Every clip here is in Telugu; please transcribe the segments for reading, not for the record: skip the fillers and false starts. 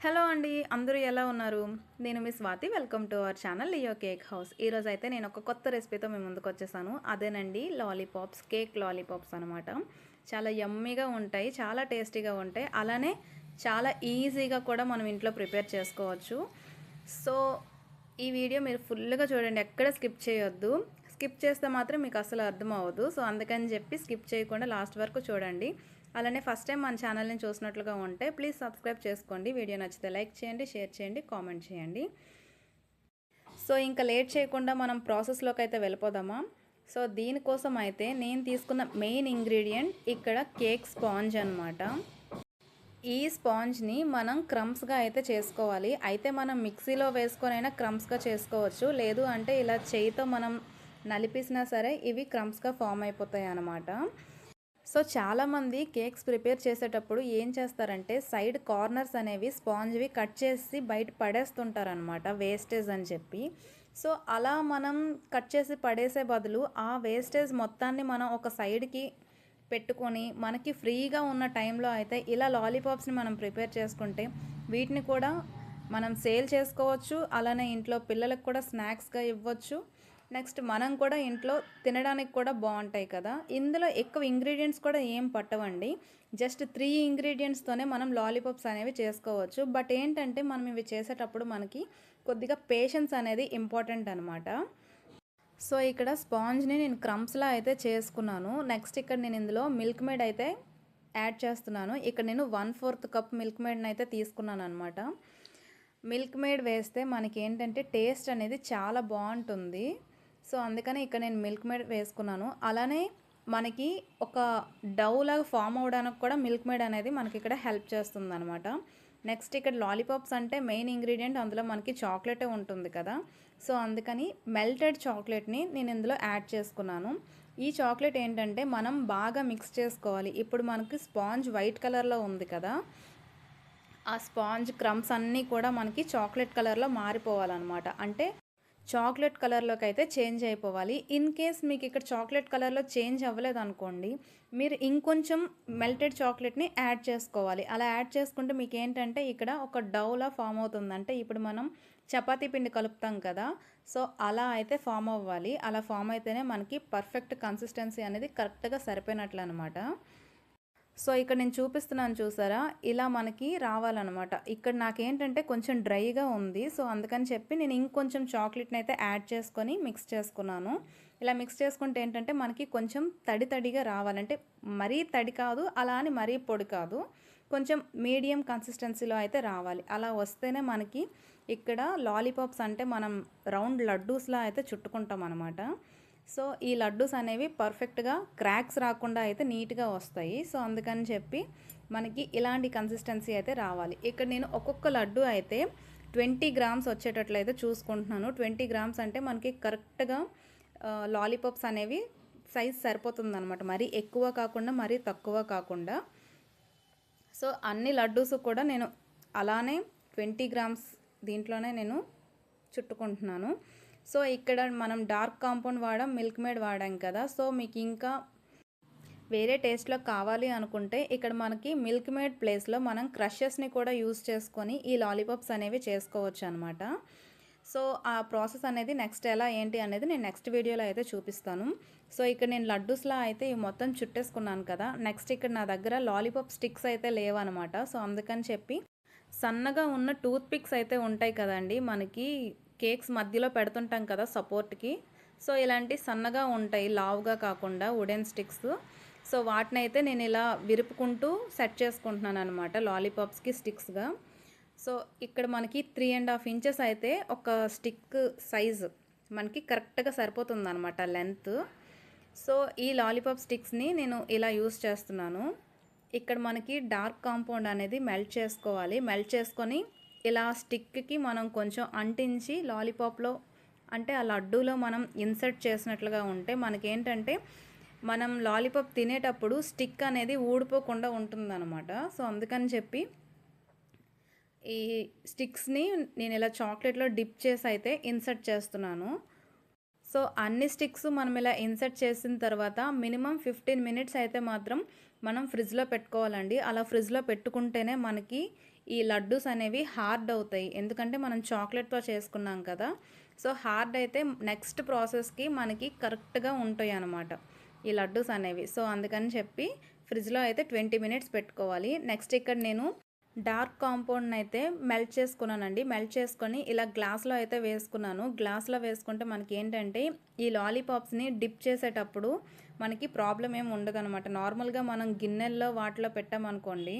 హలో అండి, అందరూ ఎలా ఉన్నారు? నేను మీ Swathi. Welcome to our channel Leo cake house. ఈరోజు అయితే నేను ఒక కొత్త రెసిపీతో మీ ముందుకు వచ్చేసాను. అదేనండి లాలీపాప్స్, కేక్ లాలీపాప్స్ అనమాట. చాలా యమ్మీగా ఉంటాయి, చాలా టేస్టీగా ఉంటాయి. అలానే చాలా ఈజీగా కూడా మనం ఇంట్లో ప్రిపేర్ చేసుకోవచ్చు. సో ఈ వీడియో మీరు ఫుల్గా చూడండి, ఎక్కడ స్కిప్ చేయొద్దు. స్కిప్ చేస్తే మాత్రం మీకు అసలు అర్థం అవ్వదు. సో అందుకని చెప్పి స్కిప్ చేయకుండా లాస్ట్ వరకు చూడండి. అలానే ఫస్ట్ టైం మన ఛానల్ని చూసినట్లుగా ఉంటే ప్లీజ్ సబ్స్క్రైబ్ చేసుకోండి. వీడియో నచ్చితే లైక్ చేయండి, షేర్ చేయండి, కామెంట్ చేయండి. సో ఇంకా లేట్ చేయకుండా మనం ప్రాసెస్లోకి అయితే వెళ్ళిపోదామా. సో దీనికోసం అయితే నేను తీసుకున్న మెయిన్ ఇంగ్రీడియంట్ ఇక్కడ కేక్ స్పాంజ్ అనమాట. ఈ స్పాంజ్ని మనం క్రమ్స్గా అయితే చేసుకోవాలి. అయితే మనం మిక్సీలో వేసుకొనైనా క్రమ్స్గా చేసుకోవచ్చు, లేదు అంటే ఇలా చేయితో మనం నలిపేసినా సరే ఇవి క్రమ్స్గా ఫామ్ అయిపోతాయి అన్నమాట. సో చాలామంది కేక్స్ ప్రిపేర్ చేసేటప్పుడు ఏం చేస్తారంటే సైడ్ కార్నర్స్ అనేవి స్పాంజ్వి కట్ చేసి బయట పడేస్తుంటారనమాట, వేస్టేజ్ అని చెప్పి. సో అలా మనం కట్ చేసి పడేసే బదులు ఆ వేస్టేజ్ మొత్తాన్ని మనం ఒక సైడ్కి పెట్టుకొని మనకి ఫ్రీగా ఉన్న టైంలో అయితే ఇలా లాలీపాప్స్ని మనం ప్రిపేర్ చేసుకుంటే వీటిని కూడా మనం సేల్ చేసుకోవచ్చు. అలానే ఇంట్లో పిల్లలకు కూడా స్నాక్స్గా ఇవ్వచ్చు. నెక్స్ట్ మనం కూడా ఇంట్లో తినడానికి కూడా బాగుంటాయి కదా. ఇందులో ఎక్కువ ఇంగ్రీడియంట్స్ కూడా ఏం పట్టవండి, జస్ట్ 3 ఇంగ్రీడియంట్స్తోనే మనం లాలీపాప్స్ అనేవి చేసుకోవచ్చు. బట్ ఏంటంటే మనం ఇవి చేసేటప్పుడు మనకి కొద్దిగా పేషెన్స్ అనేది ఇంపార్టెంట్ అనమాట. సో ఇక్కడ స్పాంజ్ని నేను క్రమ్స్లా అయితే చేసుకున్నాను. నెక్స్ట్ ఇక్కడ నేను ఇందులో మిల్క్ మేడ్ అయితే యాడ్ చేస్తున్నాను. ఇక్కడ నేను 1/4 కప్ మిల్క్ మేడ్ని అయితే తీసుకున్నాను అనమాట. మిల్క్ మేడ్ వేస్తే మనకి ఏంటంటే టేస్ట్ అనేది చాలా బాగుంటుంది. సో అందుకని ఇక్కడ నేను మిల్క్ మేడ్ వేసుకున్నాను. అలానే మనకి ఒక డవ్ లాగా ఫామ్ అవడానికి కూడా మిల్క్ మేడ్ అనేది మనకి ఇక్కడ హెల్ప్ చేస్తుంది అనమాట. నెక్స్ట్ ఇక్కడ లాలీపాప్స్ అంటే మెయిన్ ఇంగ్రీడియంట్ అందులో మనకి చాక్లెటే ఉంటుంది కదా. సో అందుకని మెల్టెడ్ చాక్లెట్ని నేను ఇందులో యాడ్ చేసుకున్నాను. ఈ చాక్లెట్ ఏంటంటే మనం బాగా మిక్స్ చేసుకోవాలి. ఇప్పుడు మనకి స్పాంజ్ వైట్ కలర్లో ఉంది కదా, ఆ స్పాంజ్ క్రమ్స్ అన్నీ కూడా మనకి చాక్లెట్ కలర్లో మారిపోవాలన్నమాట. అంటే చాక్లెట్ కలర్లోకి అయితే చేంజ్ అయిపోవాలి. ఇన్ కేస్ మీకు ఇక్కడ చాక్లెట్ కలర్లో చేంజ్ అవ్వలేదు అనుకోండి, మీరు ఇంకొంచెం మెల్టెడ్ చాక్లెట్ని యాడ్ చేసుకోవాలి. అలా యాడ్ చేసుకుంటే మీకు ఏంటంటే ఇక్కడ ఒక డౌలా ఫామ్ అవుతుంది. అంటే ఇప్పుడు మనం చపాతీ పిండి కలుపుతాం కదా, సో అలా అయితే ఫామ్ అవ్వాలి. అలా ఫామ్ అయితేనే మనకి పర్ఫెక్ట్ కన్సిస్టెన్సీ అనేది కరెక్ట్గా సరిపోయినట్లు అనమాట. సో ఇక్కడ నేను చూపిస్తున్నాను చూసారా, ఇలా మనకి రావాలన్నమాట. ఇక్కడ నాకేంటంటే కొంచెం డ్రైగా ఉంది. సో అందుకని చెప్పి నేను ఇంకొంచెం చాక్లెట్ని అయితే యాడ్ చేసుకొని మిక్స్ చేసుకున్నాను. ఇలా మిక్స్ చేసుకుంటే ఏంటంటే మనకి కొంచెం తడి తడిగా రావాలంటే మరీ తడి కాదు, అలా అని మరీ పొడి కాదు, కొంచెం మీడియం కన్సిస్టెన్సీలో అయితే రావాలి. అలా వస్తేనే మనకి ఇక్కడ లాలీపాప్స్ అంటే మనం రౌండ్ లడ్డూస్లా అయితే చుట్టుకుంటాం అనమాట. సో ఈ లడ్డూస్ అనేవి పర్ఫెక్ట్గా క్రాక్స్ రాకుండా అయితే నీట్గా వస్తాయి. సో అందుకని చెప్పి మనకి ఇలాంటి కన్సిస్టెన్సీ అయితే రావాలి. ఇక్కడ నేను ఒక్కొక్క లడ్డు అయితే 20 గ్రామ్స్ వచ్చేటట్లయితే చూసుకుంటున్నాను. 20 గ్రామ్స్ అంటే మనకి కరెక్ట్గా లాలీపాప్స్ అనేవి సైజ్ సరిపోతుందన్నమాట. మరీ ఎక్కువ కాకుండా మరీ తక్కువ కాకుండా. సో అన్ని లడ్డూస్ కూడా నేను అలానే 20 గ్రామ్స్ దీంట్లోనే నేను చుట్టుకుంటున్నాను. సో ఇక్కడ మనం డార్క్ కాంపౌండ్ వాడాం, మిల్క్ మేడ్ వాడాం కదా. సో మీకు ఇంకా వేరే టేస్ట్లో కావాలి అనుకుంటే ఇక్కడ మనకి మిల్క్ మేడ్ ప్లేస్లో మనం క్రషెస్ని కూడా యూస్ చేసుకొని ఈ లాలీపాప్స్ అనేవి చేసుకోవచ్చు అనమాట. సో ఆ ప్రాసెస్ అనేది నెక్స్ట్ ఎలా ఏంటి అనేది నేను నెక్స్ట్ వీడియోలో అయితే చూపిస్తాను. సో ఇక్కడ నేను లడ్డూస్లా అయితే ఇవి మొత్తం చుట్టేసుకున్నాను కదా. నెక్స్ట్ ఇక్కడ నా దగ్గర లాలీపాప్ స్టిక్స్ అయితే లేవన్నమాట. సో అందుకని చెప్పి సన్నగా ఉన్న టూత్ పిక్స్ అయితే ఉంటాయి కదండి, మనకి కేక్స్ మధ్యలో పెడుతుంటాం కదా సపోర్ట్కి. సో ఇలాంటి సన్నగా ఉంటాయి, లావుగా కాకుండా వుడెన్ స్టిక్స్. సో వాటిని అయితే నేను ఇలా విరుపుకుంటూ సెట్ చేసుకుంటున్నాను అనమాట లాలీపాప్స్కి స్టిక్స్గా. సో ఇక్కడ మనకి 3.5 ఇంచెస్ అయితే ఒక స్టిక్ సైజు మనకి కరెక్ట్గా సరిపోతుంది అనమాట లెంత్. సో ఈ లాలీపాప్ స్టిక్స్ని నేను ఇలా యూస్ చేస్తున్నాను. ఇక్కడ మనకి డార్క్ కాంపౌండ్ అనేది మెల్ట్ చేసుకోవాలి. మెల్ట్ చేసుకొని ఇలా స్టిక్కి మనం కొంచెం అంటించి లాలీపాప్లో అంటే ఆ లడ్డూలో మనం ఇన్సర్ట్ చేసినట్లుగా ఉంటే మనకేంటంటే మనం లాలీపాప్ తినేటప్పుడు స్టిక్ అనేది ఊడిపోకుండా ఉంటుందన్నమాట. సో అందుకని చెప్పి ఈ స్టిక్స్ని నేను ఇలా చాక్లెట్లో డిప్ చేసి అయితే ఇన్సర్ట్ చేస్తున్నాను. సో అన్ని స్టిక్స్ మనం ఇలా ఇన్సర్ట్ చేసిన తర్వాత మినిమం 15 మినిట్స్ అయితే మాత్రం మనం ఫ్రిడ్జ్లో పెట్టుకోవాలండి. అలా ఫ్రిడ్జ్లో పెట్టుకుంటేనే మనకి ఈ లడ్డూస్ అనేవి హార్డ్ అవుతాయి. ఎందుకంటే మనం చాక్లెట్‌తో చేసుకున్నాం కదా! సో, హార్డ్ అయితే నెక్స్ట్ ప్రాసెస్‌కి మనకి కరెక్ట్‌గా ఉంటాయన్నమాట ఈ లడ్డూస్ అనేవి. సో, అందుకని చెప్పి ఫ్రిడ్జ్‌లో అయితే 20 మినిట్స్ పెట్టుకోవాలి. నెక్స్ట్ ఇక్కడ నేను డార్క్ కాంపౌండ్‌నైతే మెల్ట్ చేసుకున్నానండి. మెల్ట్ చేసుకొని ఇలా గ్లాస్‌లో అయితే వేసుకున్నాను. గ్లాస్‌లో వేసుకుంటే మనకేంటంటే ఈ లాలీపాప్స్‌ని డిప్ చేసేటప్పుడు మనకి ప్రాబ్లమ్ ఏమి ఉండదనమాట. నార్మల్‌గా మనం గిన్నెల్లో వాటిలో పెట్టామనుకోండి,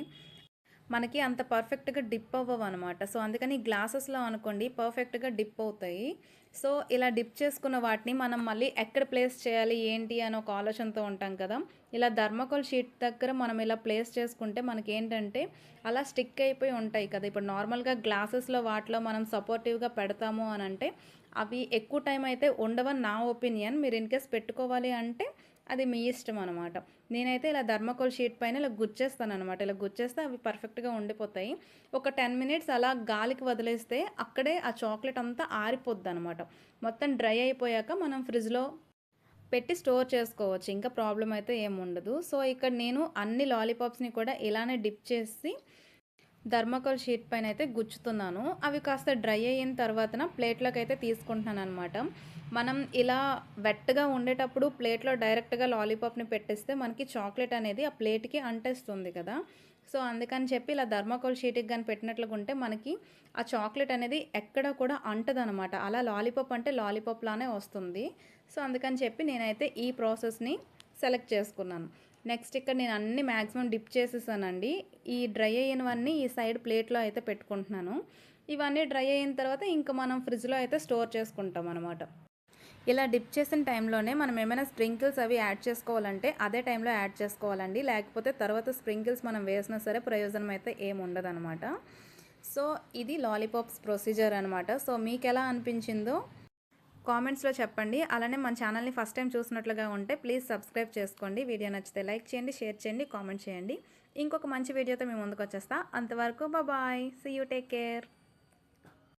మనకి అంత పర్ఫెక్ట్‌గా డిప్ అవ్వవనమాట. సో, అందుకని గ్లాసెస్‌లో అనుకోండి పర్ఫెక్ట్‌గా డిప్ అవుతాయి. సో, ఇలా డిప్ చేసుకున్న వాటిని మనం మళ్ళీ ఎక్కడ ప్లేస్ చేయాలి, ఏంటి అని ఒక ఆలోచనతో ఉంటాం కదా! ఇలా థర్మాకోల్ షీట్ దగ్గర మనం ఇలా ప్లేస్ చేసుకుంటే మనకేంటంటే అలా స్టిక్ అయిపోయి ఉంటాయి కదా! ఇప్పుడు నార్మల్‌గా గ్లాసెస్‌లో వాటిలో మనం సపోర్టివ్‌గా పెడతాము అనంటే అవి ఎక్కువ టైం అయితే ఉండవని నా ఒపీనియన్. మీరు ఇన్‌కేస్ పెట్టుకోవాలి అంటే అది మీ ఇష్టం అనమాట. నేనైతే ఇలా థర్మాకోల్ షీట్ పైన ఇలా గుచ్చేస్తాననమాట. ఇలా గుచ్చేస్తే అవి పర్ఫెక్ట్‌గా ఉండిపోతాయి. ఒక 10 మినిట్స్ అలా గాలికి వదిలేస్తే అక్కడే ఆ చాక్లెట్ అంతా ఆరిపోద్దనమాట. మొత్తం డ్రై అయిపోయాక మనం ఫ్రిడ్జ్‌లో పెట్టి స్టోర్ చేసుకోవచ్చు. ఇంకా ప్రాబ్లమ్ అయితే ఏముండదు. సో, ఇక్కడ నేను అన్ని లాలీపాప్స్‌ని కూడా ఇలానే డిప్ చేసి థర్మాకోల్ షీట్ పైన అయితే గుచ్చుతున్నాను. అవి కాస్త డ్రై అయిన తర్వాతన ప్లేట్‌లోకి అయితే తీసుకుంటున్నాననమాట. మనం ఇలా వెట్‌గా ఉండేటప్పుడు ప్లేట్‌లో డైరెక్ట్‌గా లాలీపాప్‌ని పెట్టేస్తే మనకి చాక్లెట్ అనేది ఆ ప్లేట్‌కి అంటేస్తుంది కదా! సో, అందుకని చెప్పి ఇలా థర్మాకోల్ షీట్‌కి గాని పెట్టినట్లుగుంటే మనకి ఆ చాక్లెట్ అనేది ఎక్కడ కూడా అంటదనమాట. అలా లాలీపాప్ అంటే లాలీపాప్ లానే వస్తుంది. సో, అందుకని చెప్పి నేనైతే ఈ ప్రాసెస్‌ని సెలెక్ట్ చేసుకున్నాను. నెక్స్ట్ ఇక్కడ నేను అన్నీ మాక్సిమం డిప్ చేసేసానండి. ఈ డ్రై అయినవన్నీ ఈ సైడ్ ప్లేట్‌లో అయితే పెట్టుకుంటున్నాను. ఇవన్నీ డ్రై అయిన తర్వాత ఇంక మనం ఫ్రిడ్జ్‌లో అయితే స్టోర్ చేసుకుంటాం అనమాట. ఇలా డిప్ చేసిన టైంలోనే మనం ఏమైనా స్ప్రింకిల్స్ అవి యాడ్ చేసుకోవాలంటే అదే టైంలో యాడ్ చేసుకోవాలండి. లేకపోతే తర్వాత స్ప్రింకిల్స్ మనం వేసినా సరే ప్రయోజనం అయితే ఏమి ఉండదనమాట. సో, ఇది లాలీపాప్స్ ప్రొసీజర్ అనమాట. సో, మీకెలా అనిపించిందో కామెంట్స్‌లో చెప్పండి. అలానే మన ఛానల్‌ని ఫస్ట్ టైం చూసినట్లుగా ఉంటే ప్లీజ్ సబ్స్క్రైబ్ చేసుకోండి. వీడియో నచ్చితే లైక్ చేయండి, షేర్ చేయండి, కామెంట్ చేయండి. ఇంకొక మంచి వీడియోతో మీ ముందుకొచ్చేస్తా. అంతవరకు bye. See you. Take care.